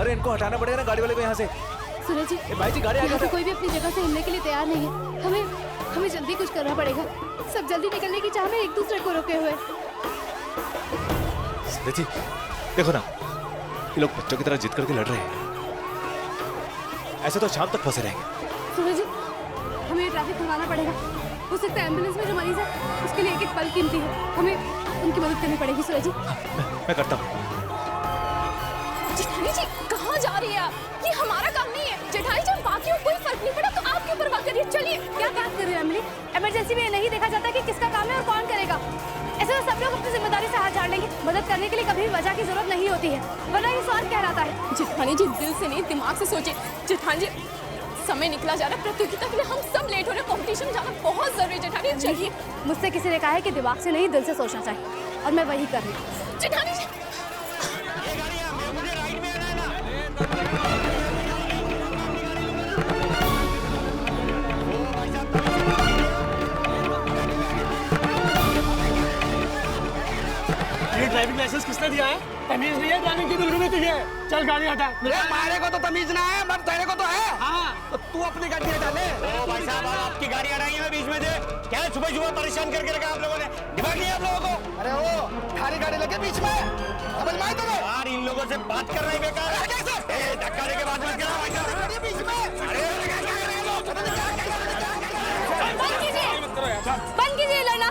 अरे इनको हटाना पड़ेगा ना गाड़ी वाले को यहाँ से। सूरज जी, भाई जी गाड़ी आ यहाँ से गया। कोई भी अपनी जगह से हिलने के लिए तैयार नहीं है। हमें जल्दी कुछ करना पड़ेगा। सब जल्दी निकलने की चाह में एक दूसरे को रोके हुए। सूरज जी देखो ना, ये लोग बच्चों की तरह जिद करके लड़ रहे हैं। ऐसे तो शाम तक फंसे रहेंगे। सूरज जी, हमें ट्रैफिक खुलवाना पड़ेगा। हो सकता है एम्बुलेंस में जो मरीज है उसके लिए एक एक पल कीमती है। हमें उनकी मदद करनी पड़ेगी सूरज जी। मैं करता हूँ। जेठानी जी कहाँ जा रही है आप? ये हमारा काम नहीं है। जेठानी जी बाकियों को कोई फर्क नहीं पड़ा तो आपके ऊपर बात करिए। चलिए। क्या बात कर रही हो एमिली? इमरजेंसी में ये नहीं देखा जाता कि किसका काम है और कौन करेगा। ऐसे तो सब लोग अपनी जिम्मेदारी से हाथ झाड़ लेंगे। मदद करने के लिए कभी भी वजह की जरूरत नहीं होती है, वरना ये स्वार्थ कहलाता है। जेठानी जी दिल से नहीं दिमाग से सोचे। जेठानी जी समय निकला जा रहा है प्रतियोगिता के लिए, हम सब लेट हो रहे हैं। कंपटीशन जाना बहुत जरूरी है जेठानी। चलिए। मुझसे किसी ने कहा है कि दिमाग से नहीं दिल से सोचना चाहिए, और मैं वही कर रही हूँ। जेठानी जी ड्राइविंग लाइसेंस किसने दिया है? तमीज नहीं है ड्राइविंग की, बिल्कुल भी तुझे है। चल गाड़ी हटा। हमारे को तो तमीज ना है, मत तेरे को तो है। हाँ। तो तू अपनी गाड़ी हटा ले। ओ भाई साहब, आपकी गाड़ी हटाई है बीच में से। क्या सुबह सुबह परेशान करके रखा आप लोगों ने? दिमाग नहीं है आप लोगों को? अरे वो थारी गाड़ी लगे बीच में, समझ में आया तुम्हें? यार इन लोगों से बात कर रहे हैं बेकार। ए, धक्का देके बात मत करो भाई साहब। गाड़ी बीच में। अरे बंद कीजिए लड़ना।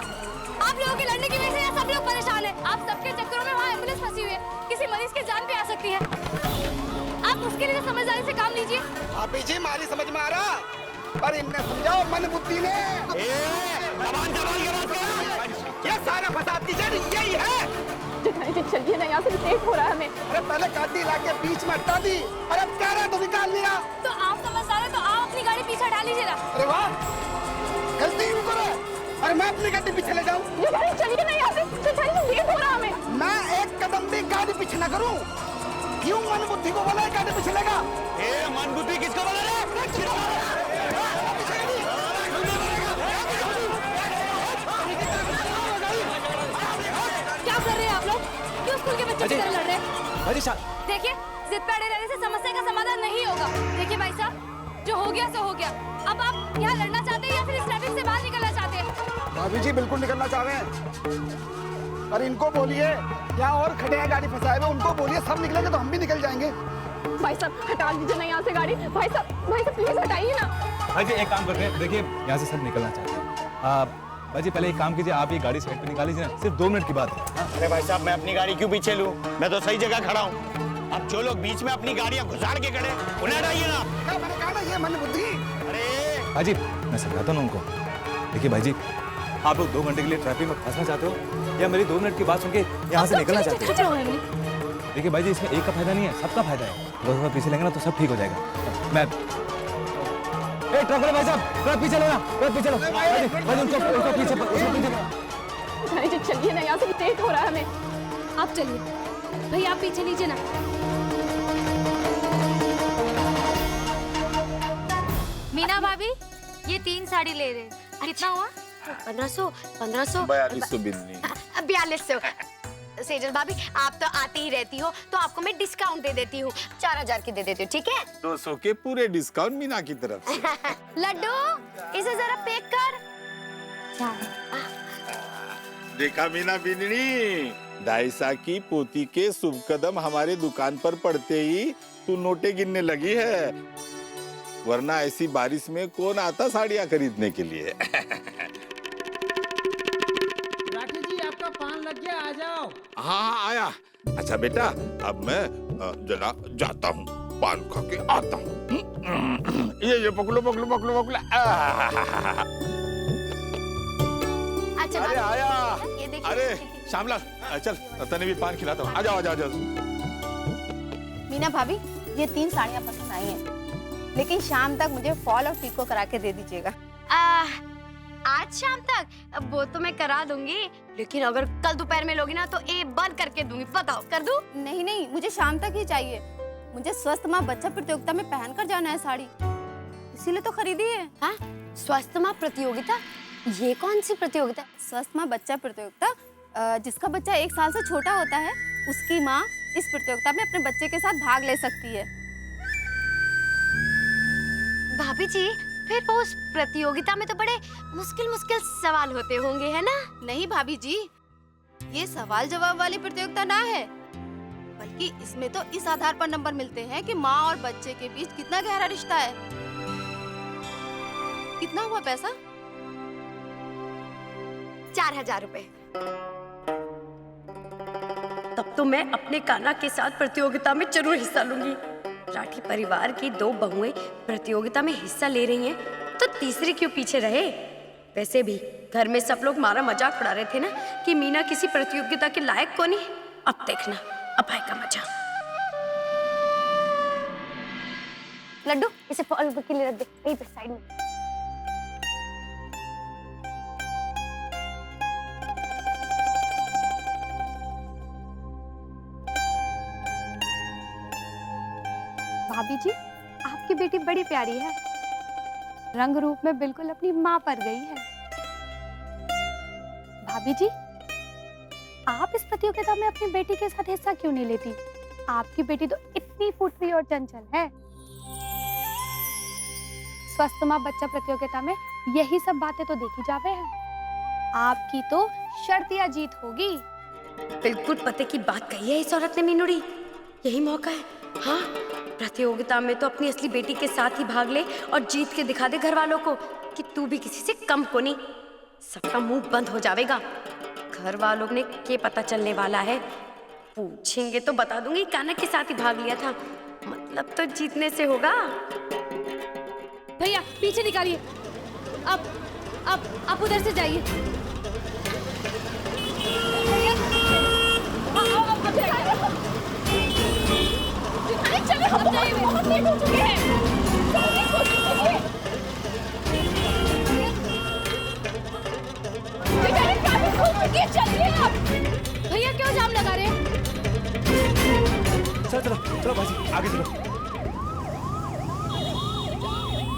आप लोगों के लड़ने की वजह से सब लोग परेशान हैं। आप सबके चक्करों में वहाँ एम्बुलेंस फंसी हुई है। किसी मरीज की जान भी आ सकती है। आप उसके लिए समझदारी से काम लीजिए। आप पीछे मारी समझ में आ रहा, पर इनने समझाओ मन बुद्धि ने। जबान संभाल के बात करो। ये सारा फसाद की जड़ यही है। जेठानी जी चलिए ना, यहाँ से लेट हो रहा है हमें। अरे पहले गाड़ी लाके बीच में हटा दी, अरे अब कह रहा है तो निकाल लिया। तो आप समझदार हैं तो आप अपनी गाड़ी पीछे हटा लीजिए ना। अरे वाह, गलती ही करो। अरे मैं अपनी गाड़ी पीछे ले जाऊं? जेठानी चलिए ना यहाँ से। जेठानी जी लेट हो रहा है हमें। मैं एक कदम भी गाड़ी पीछे ना करूं। क्यों मन बुद्धि को बोला है गाड़ी पीछे लेगा? ए, मन बुद्धि किसको बोला रे? क्या कर रहे हैं आप लोग? क्यों स्कूल के बच्चों की तरह लड़ रहे हैं? अरे देखिए, जिद पे अड़े रहने से समस्या का समाधान नहीं होगा। देखिए भाई साहब, जो हो गया सो हो गया। अब आप यहाँ लड़ना चाहते हैं या फिर इस ट्रैफिक से बाहर निकलना चाहते हैं? भाभी जी बिल्कुल निकलना चाह रहे हैं, पर इनको बोलिए यहाँ और खड़े हैं गाड़ी फंसाए हुए, उनको बोलिए सब निकलेंगे तो हम भी निकल जाएंगे। भाई साहब हटा दीजिए ना यहाँ से गाड़ी। भाई साहब प्लीज हटाइए ना। भाई जी एक काम करते हैं, देखिए यहाँ से सब निकलना चाहते हैं। भाई जी पहले एक काम कीजिए, आप ये गाड़ी साइड पे निकाल लीजिए ना, सिर्फ 2 मिनट की बात है। अरे भाई साहब, मैं अपनी गाड़ी क्यों पीछे लूं? मैं तो सही जगह खड़ा हूँ। अब जो लोग बीच में अपनी गाड़ियां घुसाड़ के खड़े, उन्हें हटाइए ना। मैंने कहा ना, ये मन बुद्धि। अरे भाई जी मैं समझाता हूँ उनको। देखिए भाई जी, आप लोग 2 घंटे के लिए ट्रैफिक में फंसना चाहते हो या मेरी 2 मिनट की बात सुन के यहाँ से निकलना चाहते हो? चलो एमिली। देखिए भाई जी, इसमें एक का फायदा नहीं है, सबका फायदा है। थोड़ा पीछे लेंगे ना तो सब ठीक हो जाएगा। मैं ट्रक वाले भाई साहब, ट्रक पीछे लो ना, ट्रक पीछे लो। भाई जी उनको पीछे जेठानी जी चलिए ना, यहाँ से लेट हो रहा है हमें। आप चलिए भाई, आप पीछे लीजिए ना। मीना भाभी, ये 3 साड़ी ले रहे हैं। कितना हुआ? 1500 4200 बिल्ली। 4200। सेजल भाभी आप तो आती ही रहती हो, तो आपको मैं डिस्काउंट दे देती हूँ, 4000 की दे देती हूँ, ठीक है? 200 के पूरे डिस्काउंट मीना की तरफ से। लड्डू इसे जरा पैक कर। देखा मीना बिन्नी, दाइसा की पोती के शुभ कदम हमारे दुकान पर पड़ते ही तू नोटे गिनने लगी है, वरना ऐसी बारिश में कौन आता साड़ियाँ खरीदने के लिए। राठी जी आपका पान लग गया, आ जाओ। हाँ आया। अच्छा बेटा, अब मैं जरा जाता हूँ, पान खा के आता हूँ। ये पकड़ो पकड़ो पकड़ो पकड़ो। अच्छा अरे आया। ये देखिए। अरे श्यामलाल, चल तने भी पान खिलाता हूँ। आ जाओ आ जाओ आ जाओ। मीना भाभी, ये 3 साड़ियाँ पसंद आई हैं, लेकिन शाम तक मुझे फॉल और पीको करा के दे दीजिएगा। आज शाम तक? वो तो मैं करा दूंगी, लेकिन अगर कल दोपहर में लोगी ना तो ये बंद करके दूंगी। बताओ, कर दूं? नहीं नहीं, मुझे शाम तक ही चाहिए। मुझे स्वस्थ माँ बच्चा प्रतियोगिता में पहनकर जाना है साड़ी, इसीलिए तो खरीदी है। हाँ? स्वस्थ माँ प्रतियोगिता? ये कौन सी प्रतियोगिता? स्वस्थ माँ बच्चा प्रतियोगिता, जिसका बच्चा 1 साल से छोटा होता है, उसकी माँ इस प्रतियोगिता में अपने बच्चे के साथ भाग ले सकती है। भाभी जी, फिर वो उस प्रतियोगिता में तो बड़े मुश्किल मुश्किल सवाल होते होंगे, है ना? नहीं भाभी जी, ये सवाल जवाब वाली प्रतियोगिता ना है, बल्कि इसमें तो इस आधार पर नंबर मिलते हैं कि माँ और बच्चे के बीच कितना गहरा रिश्ता है। कितना हुआ पैसा? 4000 रुपए। तब तो मैं अपने कान्हा के साथ प्रतियोगिता में जरूर हिस्सा लूंगी। राठी परिवार की 2 बहुएं प्रतियोगिता में हिस्सा ले रही हैं, तो तीसरी क्यों पीछे रहे? वैसे भी घर में सब लोग मारा मजाक उड़ा रहे थे ना कि मीना किसी प्रतियोगिता के लायक को नहीं। अब देखना, अब आएगा मजा। लड्डू, इसे फॉल के लिए रख दे, वहीं पे साइड में। भाभी जी, आपकी बेटी बड़ी प्यारी है, रंग रूप में बिल्कुल अपनी माँ पर गई है। भाभी जी, आप इस प्रतियोगिता में अपनी बेटी के साथ हिस्सा क्यों नहीं लेती? आपकी बेटी तो इतनी फुर्ती और चंचल है। स्वस्थ माँ बच्चा प्रतियोगिता में यही सब बातें तो देखी जावे हैं। आपकी तो शर्तिया जीत होगी। बिल्कुल पते की बात कही है इस औरत ने मीनूड़ी। यही मौका है। हाँ, प्रतियोगिता में तो अपनी असली बेटी के साथ ही भाग ले और जीत के दिखा दे घर वालों को कि तू भी किसी से कम को नहीं। सबका मुंह बंद हो जाएगा। घर वालों ने क्या पता चलने वाला है। पूछेंगे तो बता दूंगी कान्हा के साथ ही भाग लिया था। मतलब तो जीतने से होगा। भैया पीछे निकालिए। आप उधर से जाइए। चलिए, हम बहुत लेट हो चुके हैं। जल्दी कोशिश कीजिए। चलिए आप। भैया क्यों जाम लगा रहे हैं? चलो चलो चलो भाजी, आगे चलो,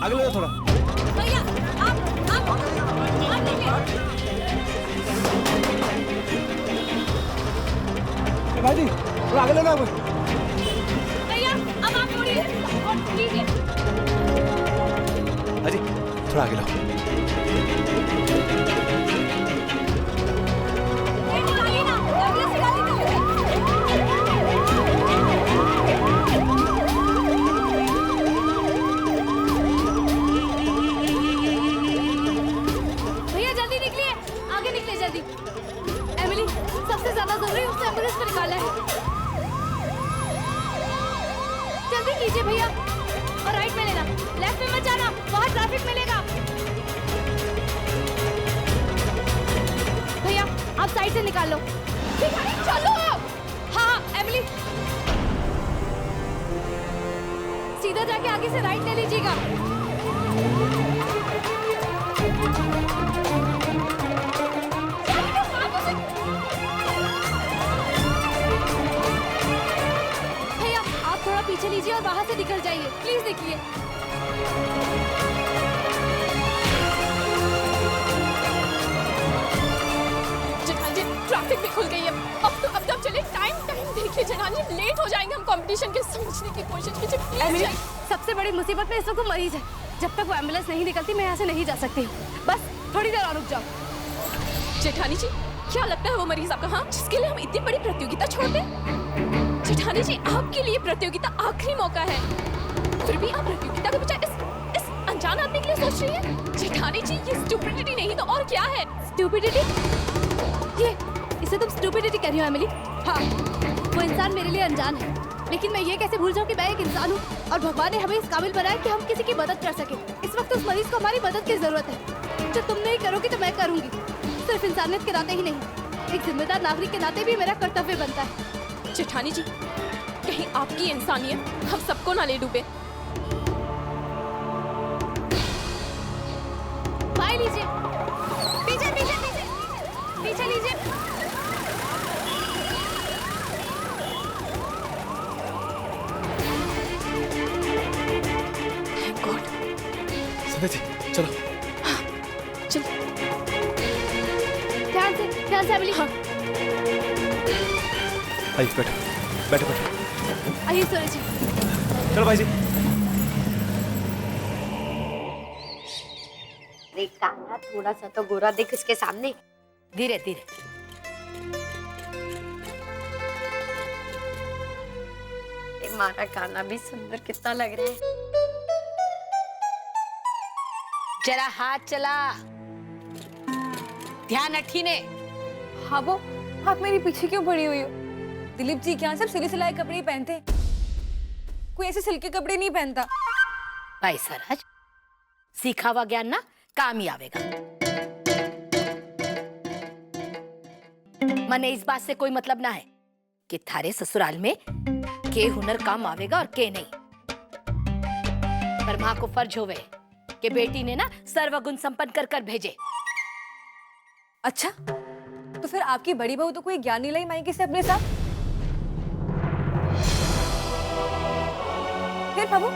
आगे लो थोड़ा। भैया आप भाजी थोड़ा आगे लेना। भैया अब आप मुड़िए और लीजिए। भाजी थोड़ा आगे लो। भैया जल्दी निकलिए, आगे निकले जल्दी। एमिली, सबसे ज्यादा जरूरी उससे एम्बुलेंस में निकालना है। जल्दी कीजिए भैया, और राइट में लेना, लेफ्ट में मत जाना, वहाँ ट्रैफिक मिलेगा। भैया आप साइड से निकाल लो। चलो आप। हाँ एमिली, सीधा जाके आगे से राइट ले लीजिएगा। भैया आप थोड़ा पीछे लीजिए और बाहर से निकल जाइए, प्लीज देखिए। जेठानी जी, ट्रैफिक भी खुल गई है। अब तो चलिए, टाइम देखिए जेठानी जी, लेट हो जाएंगे हम कंपटीशन के। समझने की कोशिश कीजिए प्लीज। सबसे बड़ी मुसीबत में इस वक्त मरीज है। जब तक वो एम्बुलेंस नहीं निकलती मैं यहाँ से नहीं जा सकती। बस थोड़ी देर और रुक जाओ। जेठानी जी, क्या लगता है वो मरीज आपका, हाँ, जिसके लिए हम इतनी बड़ी प्रतियोगिता छोड़ दें? जेठानी जी, आपके लिए प्रतियोगिता आखिरी मौका है, फिर भी आप प्रतियोगिता के बजाय इस अनजान आदमी के लिए सोच रही हैं? जेठानी जी, ये स्टूपिडिटी नहीं तो और क्या है? स्टूपिडिटी? इसे तुम स्टूपिडिटी कह रही हो एमिली? हाँ, वो इंसान मेरे लिए अनजान है, लेकिन मैं ये कैसे भूल जाऊँ कि मैं एक इंसान हूँ और भगवान ने हमें इस काबिल बनाया कि हम किसी की मदद कर सके। इस वक्त उस मरीज को हमारी मदद की जरूरत है। जो तुम नहीं करोगी तो मैं करूंगी। सिर्फ इंसानियत के नाते ही नहीं, एक जिम्मेदार नागरिक के नाते भी मेरा कर्तव्य बनता है। जेठानी जी, कहीं आपकी इंसानियत हम सबको ना ले डूबे। पाए लीजिए, पीछे पीछे पीछे पीछे लीजिए। Thank God। सीधा जी चलो। चल। ध्यान से एमिली। हाँ। आइए बैठो। बैठो बैठो। आइए सूरज जी। चलो भाई जी। अरे कान्हा, थोड़ा सा तो गोरा दिख इसके सामने। धीरे धीरे। हमारा कान्हा भी सुंदर कितना लग रहा है। जरा हाथ चला, ध्यान अठीने। हाँ वो, आप मेरे पीछे क्यों पड़ी हुई हो? दिलीप जी क्या सब सिले सिलाए कपड़े ही पहनते हैं, कोई ऐसे सिल्के कपड़े नहीं पहनता। भाई सरहज, सीखा हुआ ज्ञान ना काम ही आवेगा। मने इस बात से कोई मतलब ना है कि थारे ससुराल में के हुनर काम आवेगा और के नहीं। पर माँ को फर्ज होवे कि बेटी ने ना सर्वगुण संपन्न कर कर भेजे। अच्छा, तो फिर आपकी बड़ी बहू तो कोई ज्ञान नहीं लाई मायके से अपने साथ? फिर बाबू?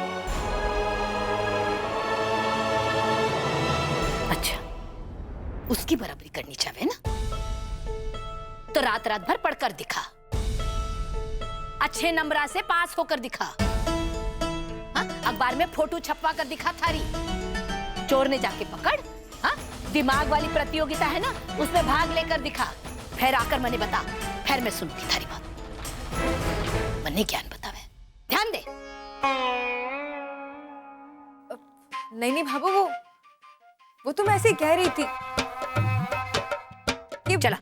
अच्छा, उसकी बराबरी करनी चाहे ना, तो रात रात भर पढ़कर दिखा, अच्छे नंबरा से पास होकर दिखा, हाँ? अखबार में फोटो छपवा कर दिखा थारी, चोर ने जाके पकड़, हाँ? दिमाग वाली प्रतियोगिता है ना, उसमें भाग लेकर दिखा, फिर आकर मने बता, फिर मैं सुनूंगी थारी बात। मने ज्ञान बतावे, ध्यान दे। नहीं नहीं भाबू, वो तो मैं ऐसे ही कह रही थी कि चला।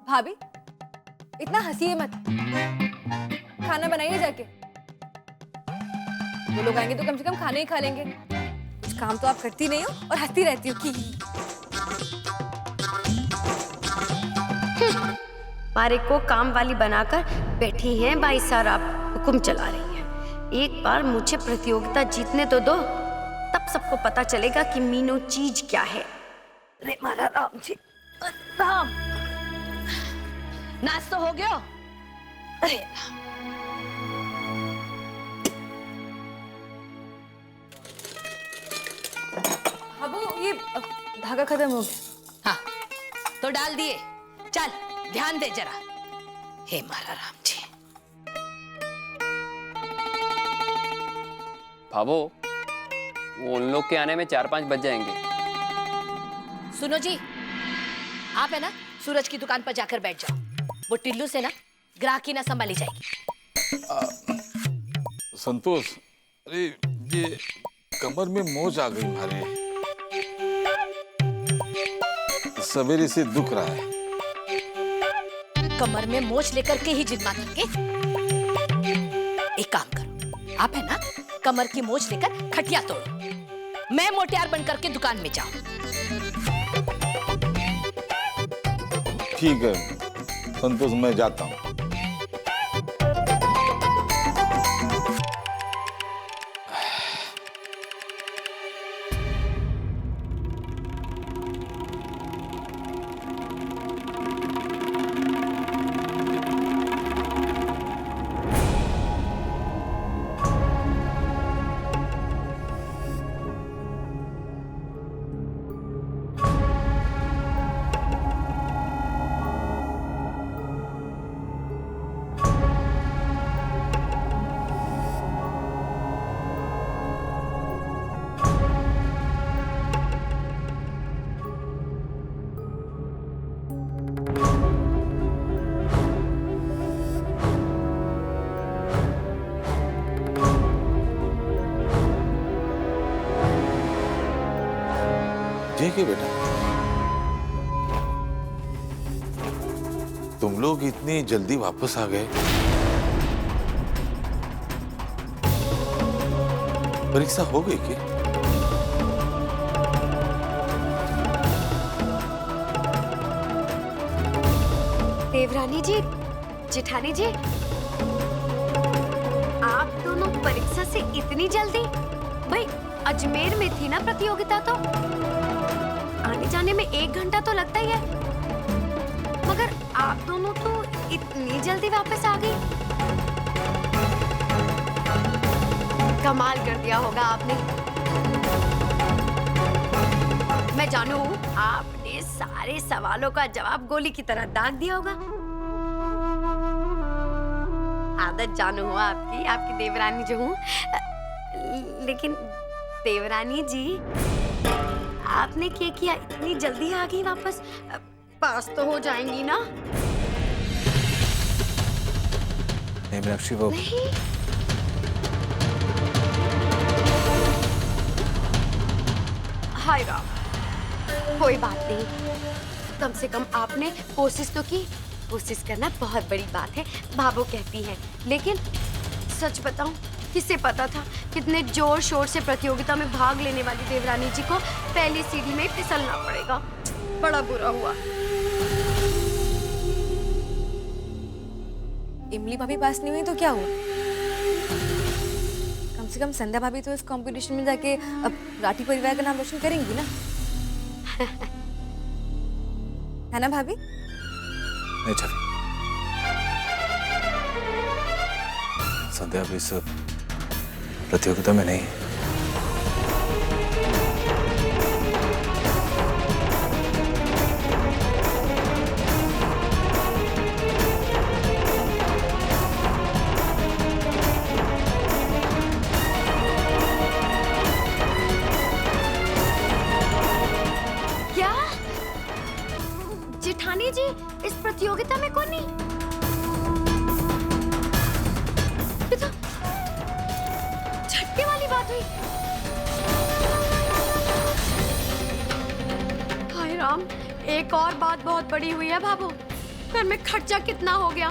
भाभी इतना हंसिए मत, खाना बनाइए जाके। वो लोग आएंगे तो कम से कम खाना ही खा लेंगे। कुछ काम तो आप करती नहीं हो और हंसती रहती हो कि हमारे को काम वाली बनाकर बैठी हैं भाई साहब, आप हुक्म चला रही हैं। एक बार मुझे प्रतियोगिता जीतने तो दो, तब सबको पता चलेगा कि मीनू चीज क्या है। अरे मारा राम जी, राम, नाच तो हो गयो? अरे बाबू ये धागा खत्म हो गया। हाँ, तो डाल दिए। चल ध्यान दे जरा। हे मारा राम जी। भावो, वो उन लोग के आने में 4-5 बज जाएंगे। सुनो जी, आप है ना सूरज की दुकान पर जाकर बैठ जाओ। वो टिल्लू से ना ग्राहकी ना संभाली जाएगी। संतोष, अरे ये कमर में मोच आ गई हमारे, सवेरे से दुख रहा है। कमर में मोच लेकर के ही जिद मांगेंगे। एक काम करो, आप है ना कमर की मोच लेकर खटिया तोड़ो, मैं मोटियार बनकर के दुकान में जाऊं। ठीक है संतोष, मैं जाता हूँ। ठीक है बेटा, तुम लोग इतनी जल्दी वापस आ गए। परीक्षा हो गई क्या? देवरानी जी, जेठानी जी, आप दोनों परीक्षा से इतनी जल्दी? भाई अजमेर में थी ना प्रतियोगिता, तो आने जाने में 1 घंटा तो लगता ही है, मगर आप दोनों तो इतनी जल्दी वापस आ गई। कमाल कर दिया होगा आपने। मैं जानू आपने सारे सवालों का जवाब गोली की तरह दाग दिया होगा। आदत जानू हूँ आपकी, आपकी देवरानी जो हूँ। लेकिन देवरानी जी, आपने क्या किया? इतनी जल्दी आ गई वापस? पास तो हो जाएंगी ना? नहीं मीनाक्षी, वो नहीं। हाय राम, कोई बात नहीं, कम से कम आपने कोशिश तो की। कोशिश करना बहुत बड़ी बात है, भाभो कहती हैं। लेकिन सच बताऊं, किसे पता था कितने जोर शोर से प्रतियोगिता में भाग लेने वाली देवरानी जी को पहली सीढ़ी में ही फिसलना पड़ेगा। बड़ा बुरा हुआ। इमली भाभी पास नहीं हुई तो क्या हुआ? कम से कम संध्या भाभी तो इस कंपटीशन में जाके अब राठी परिवार का नाम रोशन करेंगी ना। है ना भाभी? नहीं छवि, संध्या भी इस प्रतियोगिता में नहीं है। क्या जेठानी जी इस प्रतियोगिता में कौन नहीं? ये तो झटके वाली बात हुई। हाय राम, एक और बात बहुत बड़ी हुई है भाभो। घर में खर्चा कितना हो गया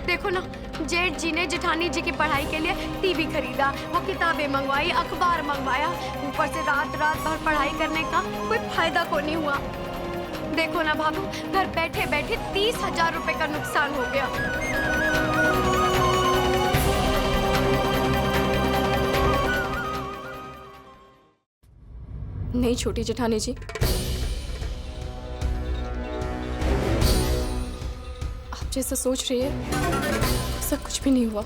देखो ना। जेठ जी ने जेठानी जी की पढ़ाई के लिए टीवी खरीदा, वो किताबें मंगवाई, अखबार मंगवाया। ऊपर से रात रात भर पढ़ाई करने का कोई फायदा को नहीं हुआ। देखो ना भाभो, घर बैठे बैठे 30,000 रुपए का नुकसान हो गया। नहीं छोटी जेठानी जी, आप जैसा सोच रही है ऐसा कुछ भी नहीं हुआ।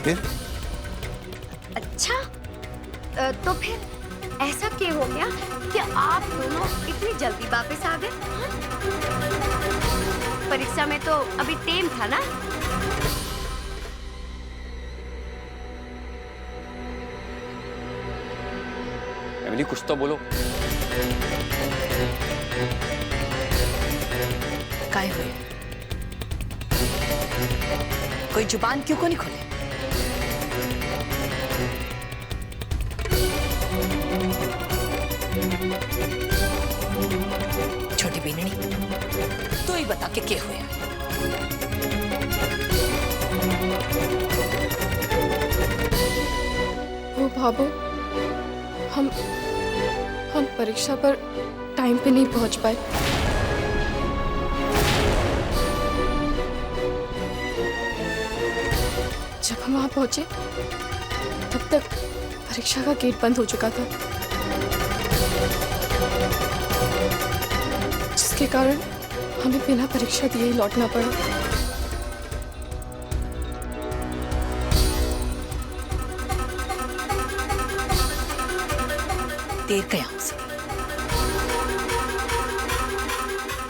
फिर? अच्छा, तो फिर ऐसा क्यों हो गया कि आप दोनों इतनी जल्दी वापस आ गए? परीक्षा में तो अभी टेम था ना? एमिली कुछ तो बोलो। काय हुए? कोई जुबान क्यों को नहीं खोले? छोटी बीननी, तू ही बता के क्या हुआ? वो भाभो, हम परीक्षा पर टाइम पे नहीं पहुंच पाए। जब हम वहां पहुंचे तब तक परीक्षा का गेट बंद हो चुका था, जिसके कारण हमें बिना परीक्षा दिए ही लौटना पड़ा। देर क्या हो सके?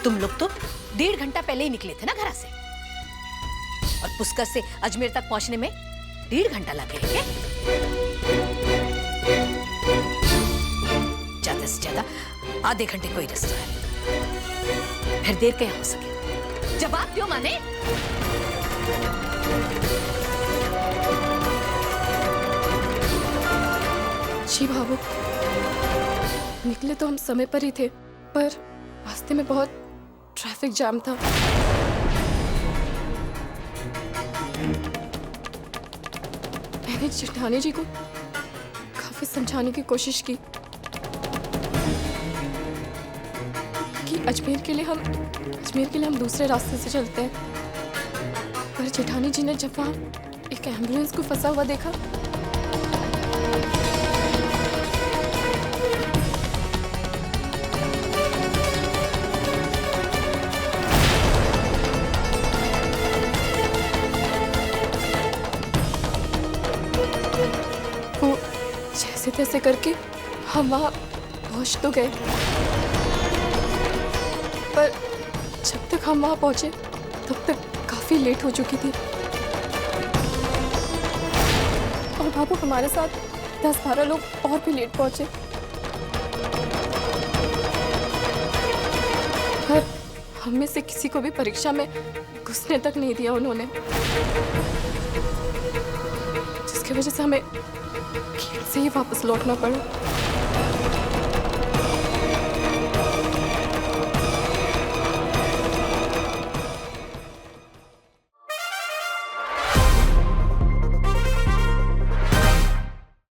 तुम लोग तो 1.5 घंटा पहले ही निकले थे ना घर से, और पुष्कर से अजमेर तक पहुंचने में 1.5 घंटा लगेगा। ज्यादा से ज्यादा आधे घंटे कोई रास्ता है। फिर देर क्या हो सके? जवाब क्यों माने? जी भाभो, निकले तो हम समय पर ही थे, पर रास्ते में बहुत ट्रैफिक जाम था। मैंने जेठानी जी को काफी समझाने की कोशिश की कि अजमेर के लिए हम दूसरे रास्ते से चलते हैं, पर जेठानी जी ने जब वहां एक एम्बुलेंस को फंसा हुआ देखा, वो जैसे तैसे करके हम वहाँ पहुँच तो गए, पर जब तक हम वहाँ पहुँचे तब तक काफी लेट हो चुकी थी। और बाबू हमारे साथ 10-12 लोग और भी लेट पहुँचे। पर हम में से किसी को भी परीक्षा में घुसने तक नहीं दिया उन्होंने, जिसकी वजह से हमें गेट से ही वापस लौटना पड़ा।